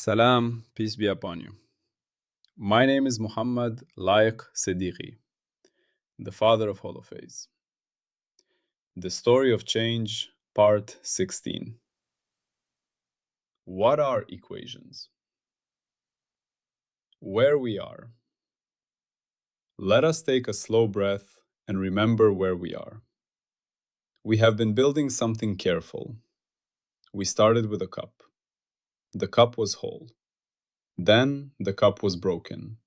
Salam, peace be upon you. My name is Muhammad Laik Siddiqui, the father of Holophase. The Story of Change, Part 16. What are equations? Where we are. Let us take a slow breath and remember where we are. We have been building something careful. We started with a cup. The cup was whole. Then the cup was broken.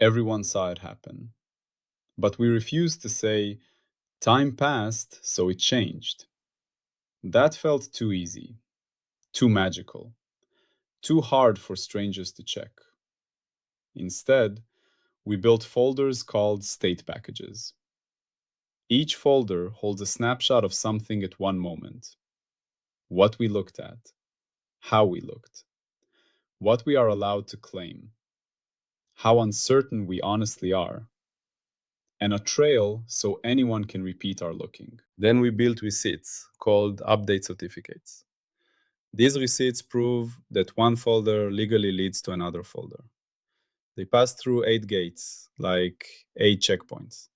Everyone saw it happen. But we refused to say, time passed, so it changed. That felt too easy, too magical, too hard for strangers to check. Instead, we built folders called state packages. Each folder holds a snapshot of something at one moment. What we looked at, how we looked, what we are allowed to claim, how uncertain we honestly are, and a trail so anyone can repeat our looking. Then we built receipts called update certificates. These receipts prove that one folder legally leads to another folder. They pass through 8 gates, like 8 checkpoints.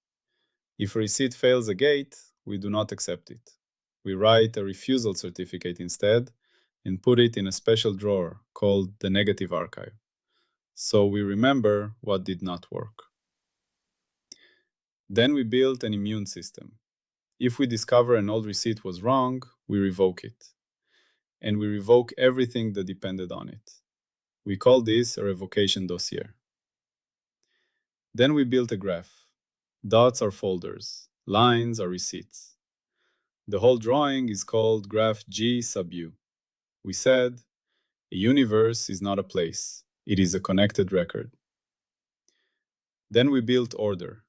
If a receipt fails a gate, we do not accept it. We write a refusal certificate instead and put it in a special drawer called the negative archive, so we remember what did not work. Then we built an immune system. If we discover an old receipt was wrong, we revoke it. And we revoke everything that depended on it. We call this a revocation dossier. Then we built a graph. Dots are folders, lines are receipts. The whole drawing is called graph G sub U. We said, a universe is not a place, it is a connected record. Then we built order,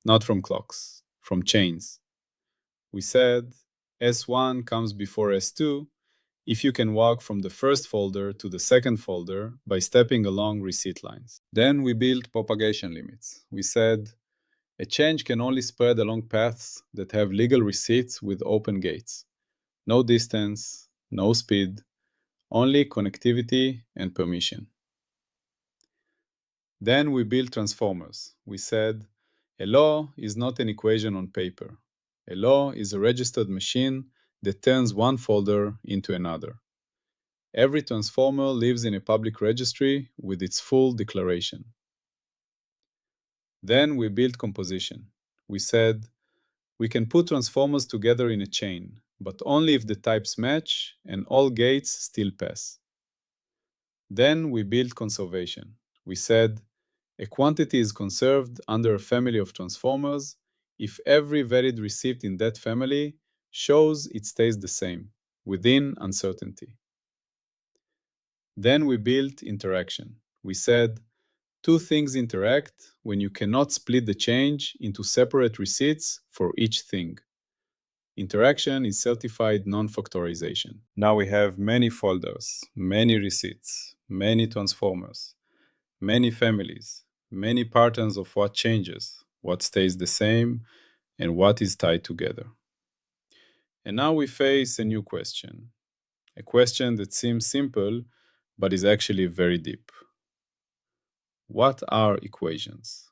not from clocks, from chains. We said, S1 comes before S2 if you can walk from the first folder to the second folder by stepping along receipt lines. Then we built propagation limits. We said, a change can only spread along paths that have legal receipts with open gates. No distance, no speed, only connectivity and permission. Then we built transformers. We said, a law is not an equation on paper. A law is a registered machine that turns one folder into another. Every transformer lives in a public registry with its full declaration. Then we built composition. We said, we can put transformers together in a chain, but only if the types match and all gates still pass. Then we built conservation. We said, a quantity is conserved under a family of transformers if every valid receipt in that family shows it stays the same, within uncertainty. Then we built interaction. We said, two things interact when you cannot split the change into separate receipts for each thing. Interaction is certified non-factorization. Now we have many folders, many receipts, many transformers, many families, many patterns of what changes, what stays the same, and what is tied together. And now we face a new question, a question that seems simple, but is actually very deep. What are equations?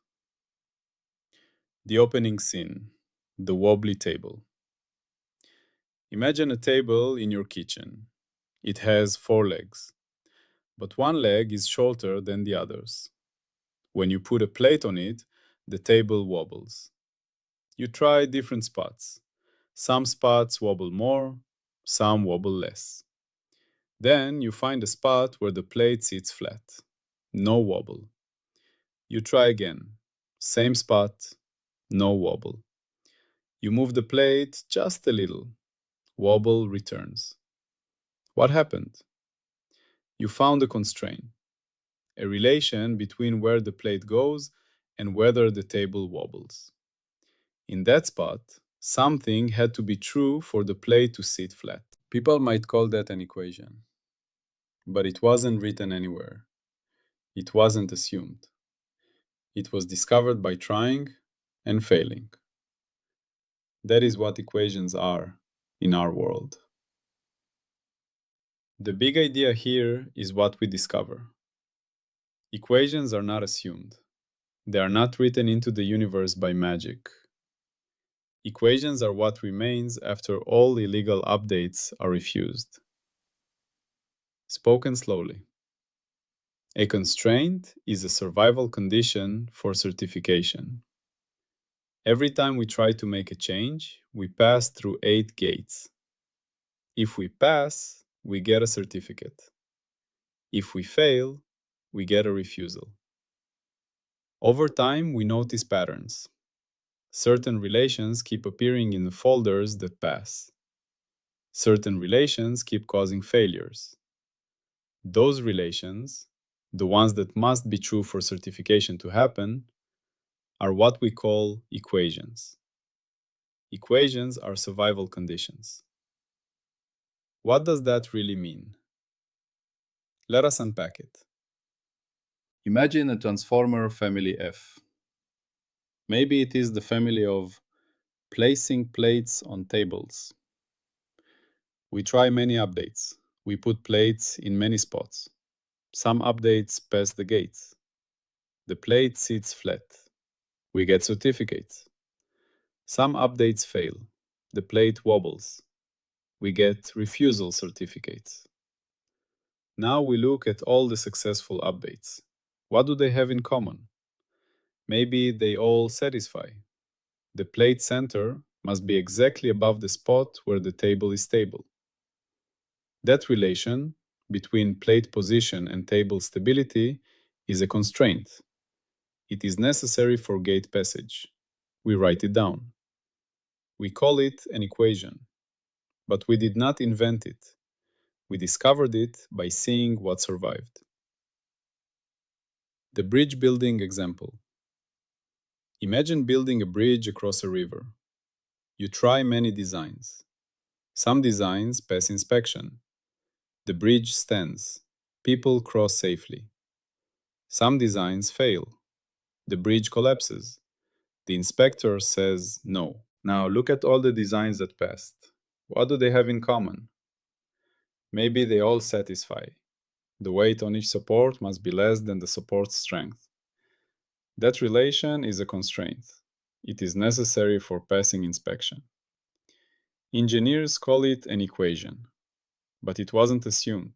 The opening scene, the wobbly table. Imagine a table in your kitchen. It has 4 legs, but one leg is shorter than the others. When you put a plate on it, the table wobbles. You try different spots. Some spots wobble more, some wobble less. Then you find a spot where the plate sits flat. No wobble. You try again. Same spot, no wobble. You move the plate just a little. Wobble returns. What happened? You found a constraint, a relation between where the plate goes and whether the table wobbles. In that spot, something had to be true for the plate to sit flat. People might call that an equation, but it wasn't written anywhere. It wasn't assumed. It was discovered by trying and failing. That is what equations are in our world. The big idea here is what we discover. Equations are not assumed. They are not written into the universe by magic. Equations are what remains after all illegal updates are refused. Spoken slowly. A constraint is a survival condition for certification. Every time we try to make a change, we pass through 8 gates. If we pass, we get a certificate. If we fail, we get a refusal. Over time, we notice patterns. Certain relations keep appearing in the folders that pass. Certain relations keep causing failures. Those relations, the ones that must be true for certification to happen, are what we call equations. Equations are survival conditions. What does that really mean? Let us unpack it. Imagine a transformer family F. Maybe it is the family of placing plates on tables. We try many updates. We put plates in many spots. Some updates pass the gates. The plate sits flat. We get certificates. Some updates fail. The plate wobbles. We get refusal certificates. Now we look at all the successful updates. What do they have in common? Maybe they all satisfy. The plate center must be exactly above the spot where the table is stable. That relation between plate position and table stability is a constraint. It is necessary for gate passage. We write it down. We call it an equation, but we did not invent it. We discovered it by seeing what survived. The bridge building example. Imagine building a bridge across a river. You try many designs. Some designs pass inspection. The bridge stands. People cross safely. Some designs fail. The bridge collapses. The inspector says no. Now look at all the designs that passed. What do they have in common? Maybe they all satisfy. The weight on each support must be less than the support's strength. That relation is a constraint. It is necessary for passing inspection. Engineers call it an equation, but it wasn't assumed.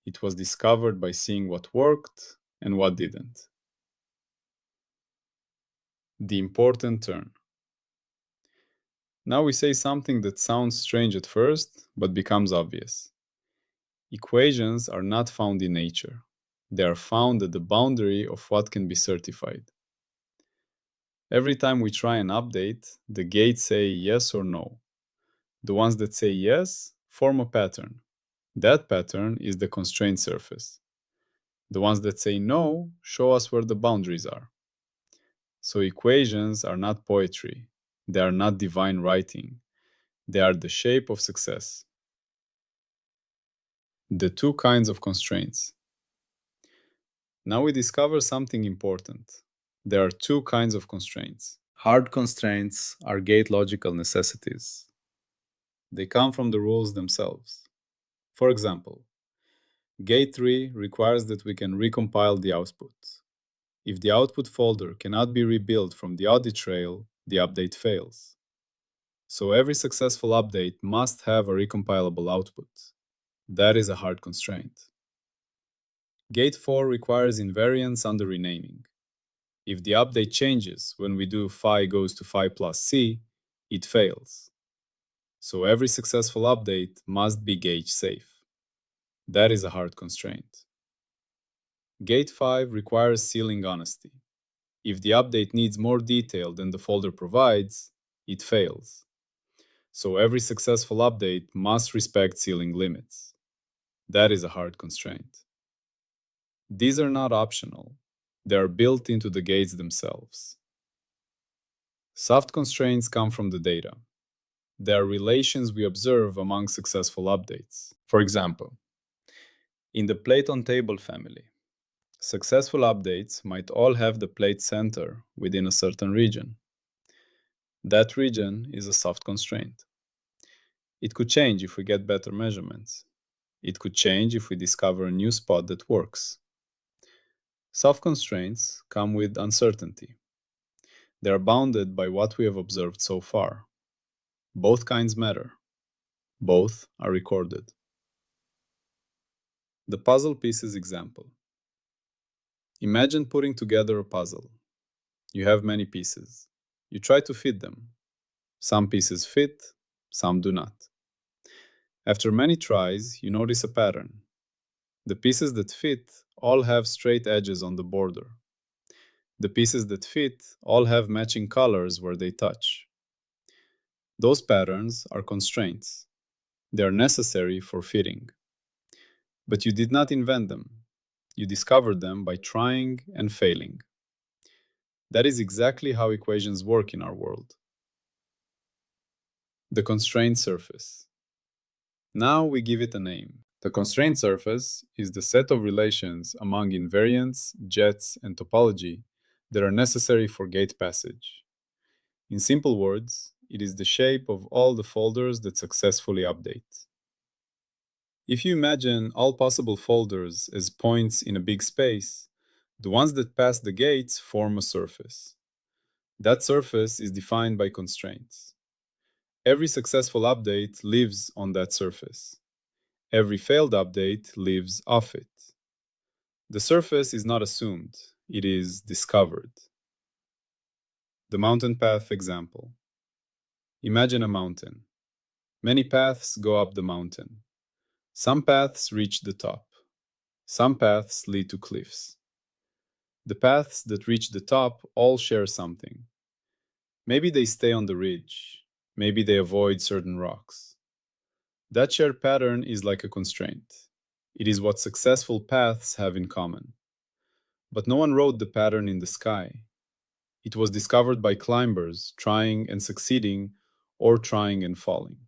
It was discovered by seeing what worked and what didn't. The important turn. Now we say something that sounds strange at first, but becomes obvious. Equations are not found in nature. They are found at the boundary of what can be certified. Every time we try an update, the gates say yes or no. The ones that say yes form a pattern. That pattern is the constraint surface. The ones that say no show us where the boundaries are. So equations are not poetry. They are not divine writing. They are the shape of success. The two kinds of constraints. Now we discover something important. There are two kinds of constraints. Hard constraints are gate logical necessities. They come from the rules themselves. For example, gate 3 requires that we can recompile the output. If the output folder cannot be rebuilt from the audit trail, the update fails. So every successful update must have a recompilable output. That is a hard constraint. Gate 4 requires invariance under renaming. If the update changes when we do phi goes to phi plus c, it fails. So every successful update must be gauge safe. That is a hard constraint. Gate 5 requires sealing honesty. If the update needs more detail than the folder provides, it fails. So every successful update must respect sealing limits. That is a hard constraint. These are not optional. They are built into the gates themselves. Soft constraints come from the data. They are relations we observe among successful updates. For example, in the plate on table family, successful updates might all have the plate center within a certain region. That region is a soft constraint. It could change if we get better measurements. It could change if we discover a new spot that works. Soft constraints come with uncertainty. They are bounded by what we have observed so far. Both kinds matter. Both are recorded. The puzzle pieces example. Imagine putting together a puzzle. You have many pieces. You try to fit them. Some pieces fit, some do not. After many tries, you notice a pattern. The pieces that fit all have straight edges on the border. The pieces that fit all have matching colors where they touch. Those patterns are constraints. They are necessary for fitting. But you did not invent them. You discovered them by trying and failing. That is exactly how equations work in our world. The constraint surface. Now we give it a name. The constraint surface is the set of relations among invariants, jets, and topology that are necessary for gate passage. In simple words, it is the shape of all the folders that successfully update. If you imagine all possible folders as points in a big space, the ones that pass the gates form a surface. That surface is defined by constraints. Every successful update lives on that surface. Every failed update lives off it. The surface is not assumed, it is discovered. The mountain path example. Imagine a mountain. Many paths go up the mountain. Some paths reach the top. Some paths lead to cliffs. The paths that reach the top all share something. Maybe they stay on the ridge. Maybe they avoid certain rocks. That shared pattern is like a constraint. It is what successful paths have in common. But no one wrote the pattern in the sky. It was discovered by climbers trying and succeeding, or trying and falling.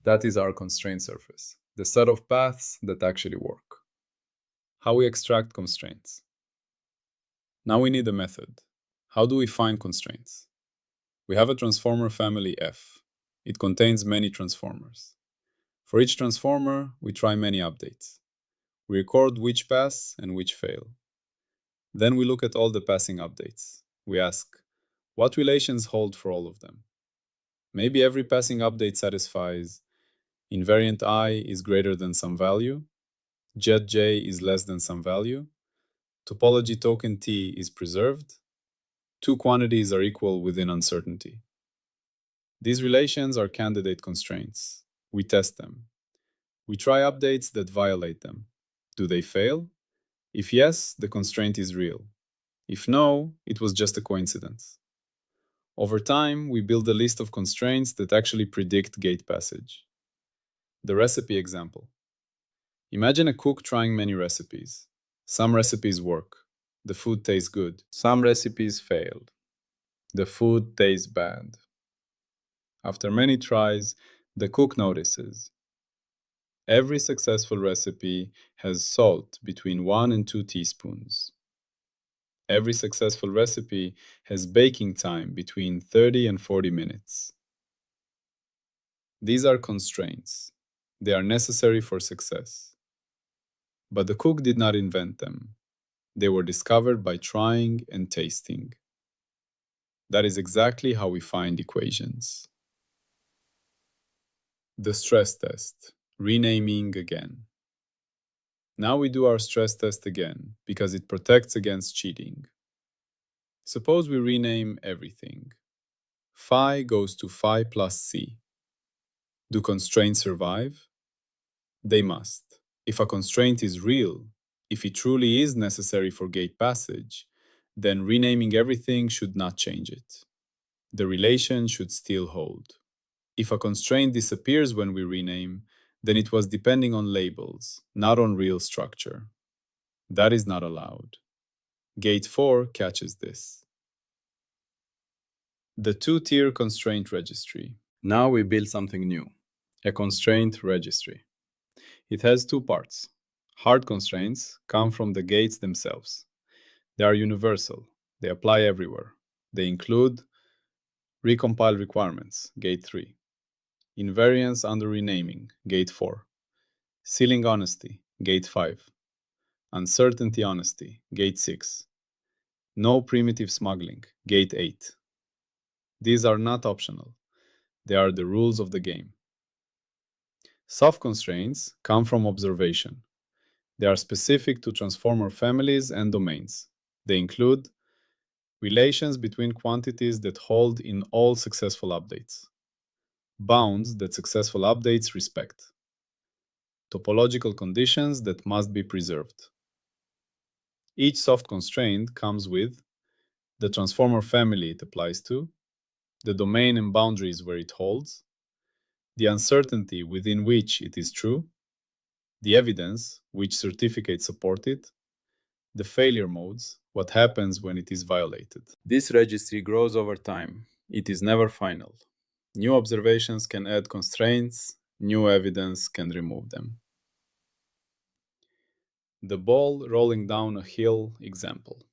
That is our constraint surface, the set of paths that actually work. How we extract constraints. Now we need a method. How do we find constraints? We have a transformer family F. It contains many transformers. For each transformer, we try many updates. We record which pass and which fail. Then we look at all the passing updates. We ask, what relations hold for all of them? Maybe every passing update satisfies invariant I is greater than some value, jet J is less than some value, topology token T is preserved, two quantities are equal within uncertainty. These relations are candidate constraints. We test them. We try updates that violate them. Do they fail? If yes, the constraint is real. If no, it was just a coincidence. Over time, we build a list of constraints that actually predict gate passage. The recipe example. Imagine a cook trying many recipes. Some recipes work. The food tastes good. Some recipes fail. The food tastes bad. After many tries, the cook notices. Every successful recipe has salt between 1 and 2 teaspoons. Every successful recipe has baking time between 30 and 40 minutes. These are constraints. They are necessary for success. But the cook did not invent them. They were discovered by trying and tasting. That is exactly how we find equations. The stress test. Renaming again. Now we do our stress test again, because it protects against cheating. Suppose we rename everything. Phi goes to phi plus c. Do constraints survive? They must. If a constraint is real, if it truly is necessary for gate passage, then renaming everything should not change it. The relation should still hold. If a constraint disappears when we rename, then it was depending on labels, not on real structure. That is not allowed. Gate 4 catches this. The two-tier constraint registry. Now we build something new, a constraint registry. It has two parts. Hard constraints come from the gates themselves. They are universal. They apply everywhere. They include recompile requirements, gate 3. Invariance under renaming, gate 4. Ceiling honesty, gate 5. Uncertainty honesty, gate 6. No primitive smuggling, gate 8. These are not optional. They are the rules of the game. Soft constraints come from observation. They are specific to transformer families and domains. They include relations between quantities that hold in all successful updates, bounds that successful updates respect, topological conditions that must be preserved. Each soft constraint comes with the transformer family it applies to, the domain and boundaries where it holds, the uncertainty within which it is true, the evidence, which certificates support it, the failure modes, what happens when it is violated. This registry grows over time. It is never final. New observations can add constraints, new evidence can remove them. The ball rolling down a hill example.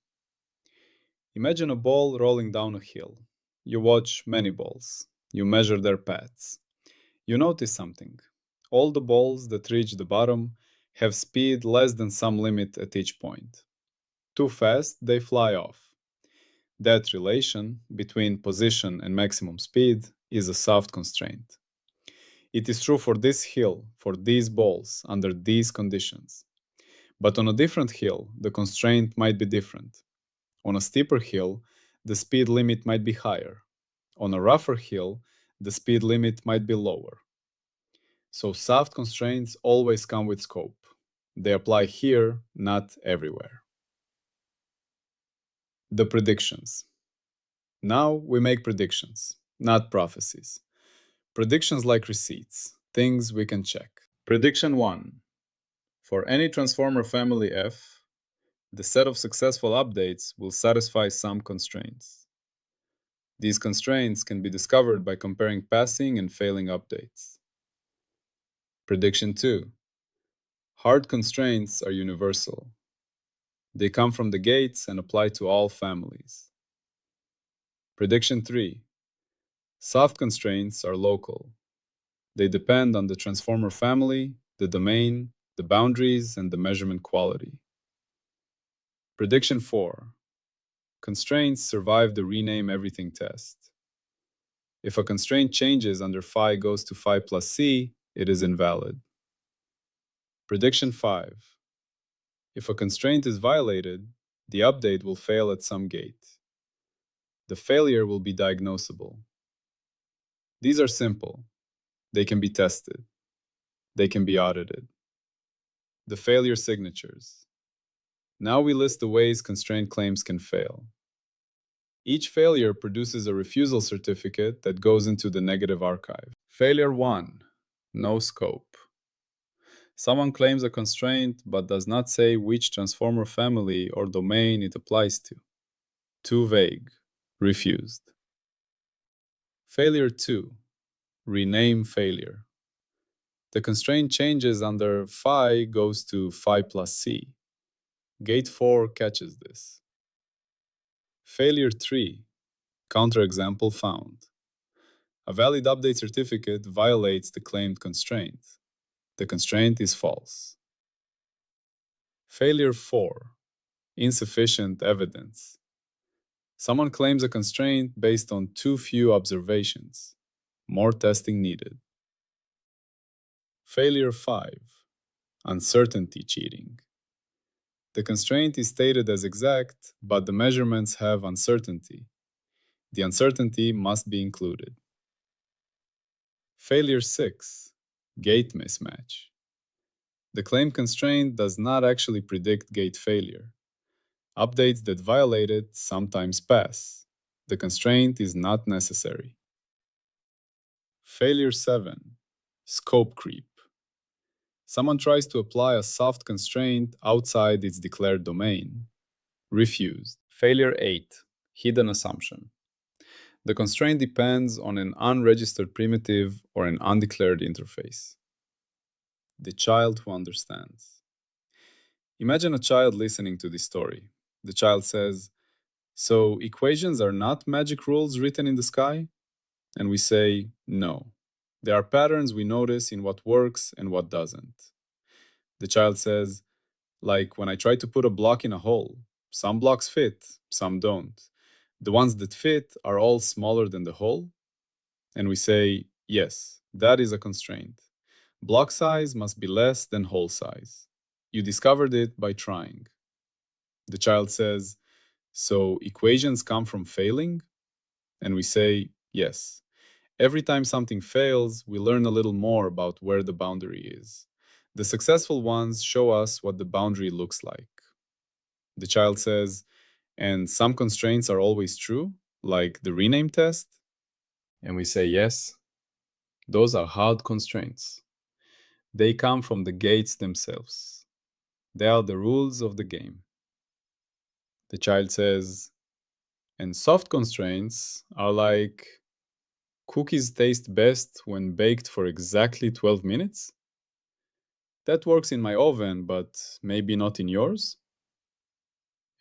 Imagine a ball rolling down a hill. You watch many balls. You measure their paths. You notice something. All the balls that reach the bottom have speed less than some limit at each point. Too fast, they fly off. That relation between position and maximum speed is a soft constraint. It is true for this hill, for these balls, under these conditions. But on a different hill, the constraint might be different. On a steeper hill, the speed limit might be higher. On a rougher hill, the speed limit might be lower. So soft constraints always come with scope. They apply here, not everywhere. The predictions. Now we make predictions, not prophecies. Predictions like receipts, things we can check. Prediction 1. For any transformer family F, the set of successful updates will satisfy some constraints. These constraints can be discovered by comparing passing and failing updates. Prediction 2. Hard constraints are universal. They come from the gates and apply to all families. Prediction 3. Soft constraints are local. They depend on the transformer family, the domain, the boundaries, and the measurement quality. Prediction 4. Constraints survive the rename everything test. If a constraint changes under phi goes to phi plus c, it is invalid. Prediction 5. If a constraint is violated, the update will fail at some gate. The failure will be diagnosable. These are simple. They can be tested. They can be audited. The failure signatures. Now we list the ways constraint claims can fail. Each failure produces a refusal certificate that goes into the negative archive. Failure 1. No scope. Someone claims a constraint but does not say which transformer family or domain it applies to. Too vague. Refused. Failure 2. Rename failure. The constraint changes under phi goes to phi plus c. Gate 4 catches this. Failure 3. Counterexample found. A valid update certificate violates the claimed constraint. The constraint is false. Failure 4. Insufficient evidence. Someone claims a constraint based on too few observations. More testing needed. Failure 5. Uncertainty cheating. The constraint is stated as exact, but the measurements have uncertainty. The uncertainty must be included. Failure 6. Gate mismatch. The claim constraint does not actually predict gate failure. Updates that violate it sometimes pass. The constraint is not necessary. Failure 7. Scope creep. Someone tries to apply a soft constraint outside its declared domain. Refused. Failure 8. Hidden assumption. The constraint depends on an unregistered primitive or an undeclared interface. The child who understands. Imagine a child listening to this story. The child says, "So equations are not magic rules written in the sky?" And we say, "No. There are patterns we notice in what works and what doesn't. The child says, like when I try to put a block in a hole, some blocks fit, some don't. The ones that fit are all smaller than the hole. And we say, yes, that is a constraint. Block size must be less than hole size. You discovered it by trying. The child says, so equations come from failing? And we say, yes. Every time something fails, we learn a little more about where the boundary is. The successful ones show us what the boundary looks like. The child says, and some constraints are always true, like the rename test? And we say, yes. Those are hard constraints. They come from the gates themselves. They are the rules of the game. The child says, and soft constraints are like cookies taste best when baked for exactly 12 minutes? That works in my oven, but maybe not in yours?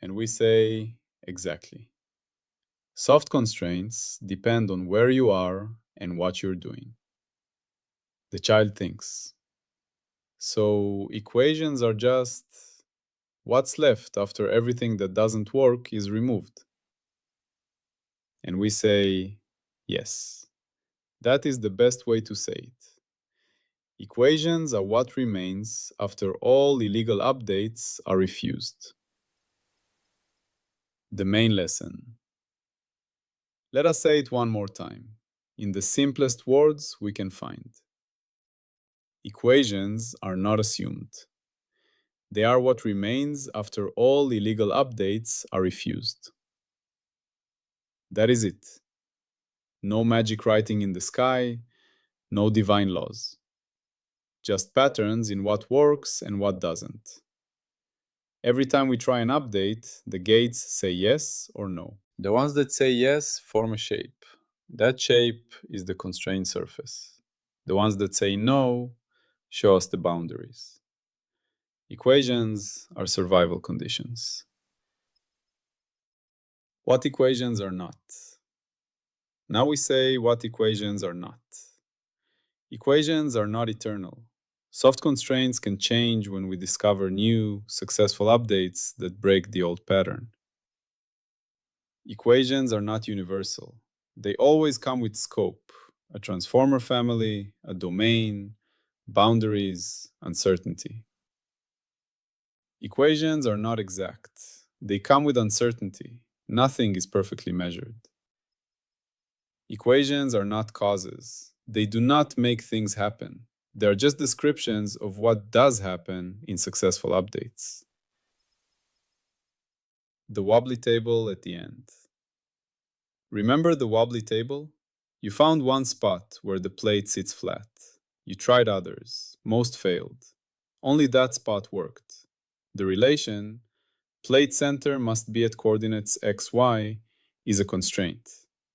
And we say, exactly. Soft constraints depend on where you are and what you're doing. The child thinks. So equations are just what's left after everything that doesn't work is removed. And we say, yes. That is the best way to say it. Equations are what remains after all illegal updates are refused. The main lesson. Let us say it one more time, in the simplest words we can find. Equations are not assumed. They are what remains after all illegal updates are refused. That is it. No magic writing in the sky, no divine laws. Just patterns in what works and what doesn't. Every time we try an update, the gates say yes or no. The ones that say yes form a shape. That shape is the constraint surface. The ones that say no show us the boundaries. Equations are survival conditions. What equations are not? Now we say what equations are not. Equations are not eternal. Soft constraints can change when we discover new, successful updates that break the old pattern. Equations are not universal. They always come with scope, a transformer family, a domain, boundaries, uncertainty. Equations are not exact. They come with uncertainty. Nothing is perfectly measured. Equations are not causes. They do not make things happen. They are just descriptions of what does happen in successful updates. The wobbly table at the end. Remember the wobbly table? You found one spot where the plate sits flat. You tried others. Most failed. Only that spot worked. The relation, plate center must be at coordinates x, y, is a constraint.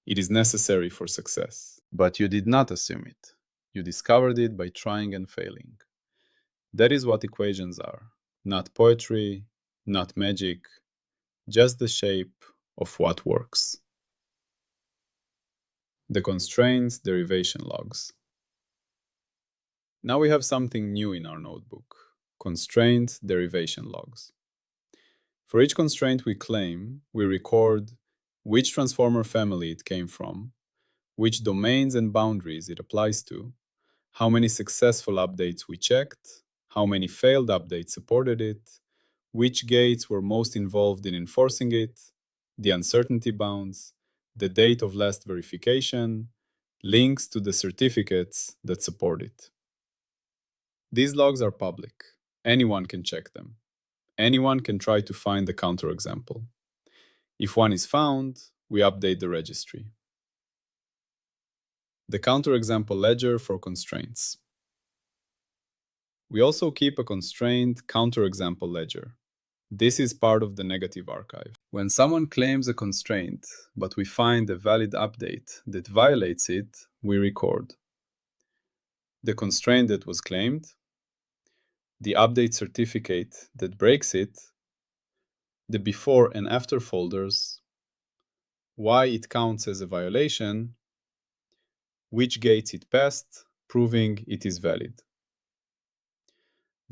It is necessary for success. But you did not assume it. You discovered it by trying and failing. That is what equations are. Not poetry, not magic, just the shape of what works. The constraints derivation logs. Now we have something new in our notebook, constraint derivation logs. For each constraint we claim, we record which transformer family it came from, which domains and boundaries it applies to, how many successful updates we checked, how many failed updates supported it, which gates were most involved in enforcing it, the uncertainty bounds, the date of last verification, links to the certificates that support it. These logs are public. Anyone can check them. Anyone can try to find the counterexample. If one is found, we update the registry. The counterexample ledger for constraints. We also keep a constraint counterexample ledger. This is part of the negative archive. When someone claims a constraint, but we find a valid update that violates it, we record the constraint that was claimed, the update certificate that breaks it, the before and after folders, why it counts as a violation, which gates it passed, proving it is valid.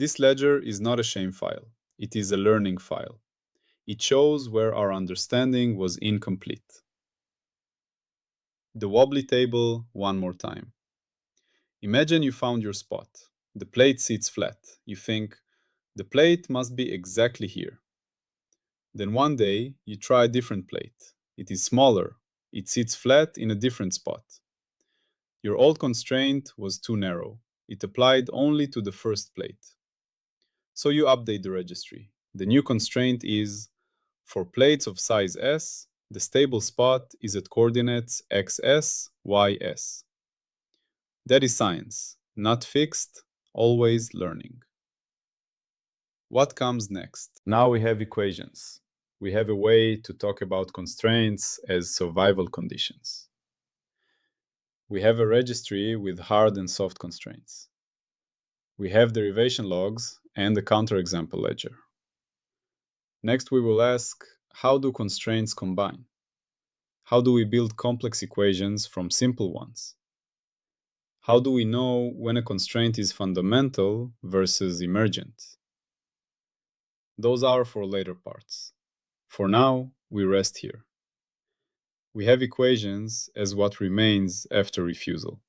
This ledger is not a shame file. It is a learning file. It shows where our understanding was incomplete. The wobbly table one more time. Imagine you found your spot. The plate sits flat. You think, the plate must be exactly here. Then one day, you try a different plate. It is smaller. It sits flat in a different spot. Your old constraint was too narrow. It applied only to the first plate. So you update the registry. The new constraint is, for plates of size S, the stable spot is at coordinates xs, ys. That is science, not fixed, always learning. What comes next? Now we have equations. We have a way to talk about constraints as survival conditions. We have a registry with hard and soft constraints. We have derivation logs and the counterexample ledger. Next, we will ask, how do constraints combine? How do we build complex equations from simple ones? How do we know when a constraint is fundamental versus emergent? Those are for later parts. For now, we rest here. We have equations as what remains after refusal.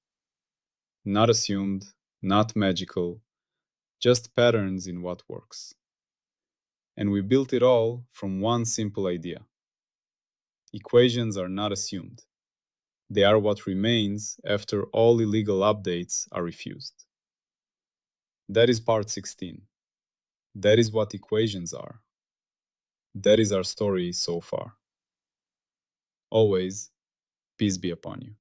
Not assumed, not magical, just patterns in what works. And we built it all from one simple idea. Equations are not assumed. They are what remains after all illegal updates are refused. That is part 16. That is what equations are. That is our story so far. Always, peace be upon you.